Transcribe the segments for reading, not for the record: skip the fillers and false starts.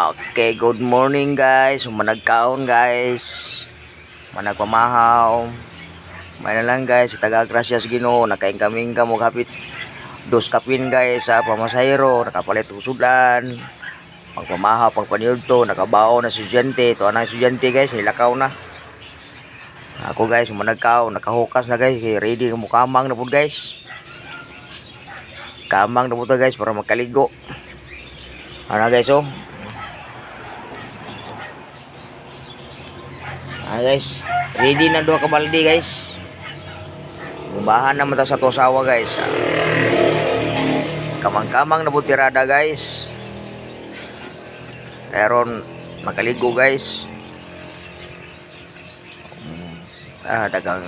Okay, good morning guys. Managkaon guys. Managpamahaw. May na lang guys, taga gracias Ginoo, nakain kaming kamo hapit dos kapin guys sa pamasahero, nakapalit usudan. Pagpamahaw, pagpaniudto, nakabaon na estudyante, to anang estudyante guys, nilakaw na. Ako guys, managkaon, nakahukas na guys, ready mo kamang na pud guys. Kamang na pud guys para magkaligo. Ano guys oh? Guys, ready na 2 ka balde guys. Ubahan naman ta sa tosawa guys. Kamang-kamang na butirada guys. Meron makaligo guys. Dagang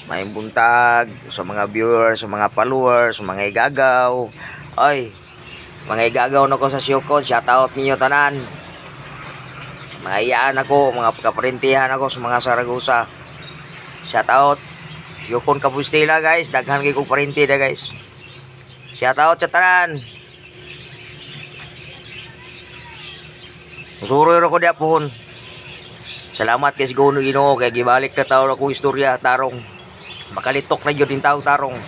may buntag sa mga viewers, sa mga followers, sa mga igagaw. Ay, mga igagaw na ko sa Siyoko, shout out ninyo tanan. Mga iyaan ako, mga kaparintihan ako sa mga Saragosa. Shout out. Yukon Kapustila guys, daghan kay kong parinti da guys. Shout out sa tanan. Suroy ra ko di apon. Salamat kay Ginoo Ginoo kay gibalik na taon ako istorya tarong. Makalitok na gyud din taong tarong.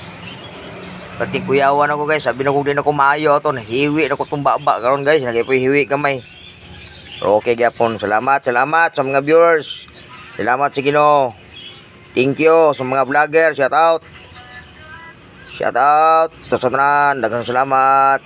Pati kuyawan ako guys, sabi na ko din ako maayo aton, hiwi na ko tumbaba karon guys, nagipoy hiwi gamay. Okay gyapon. Salamat sa mga viewers. Salamat sa Ginoo. Thank you sa mga vlogger. Shout out. Shout out sa tanan. Daghang salamat.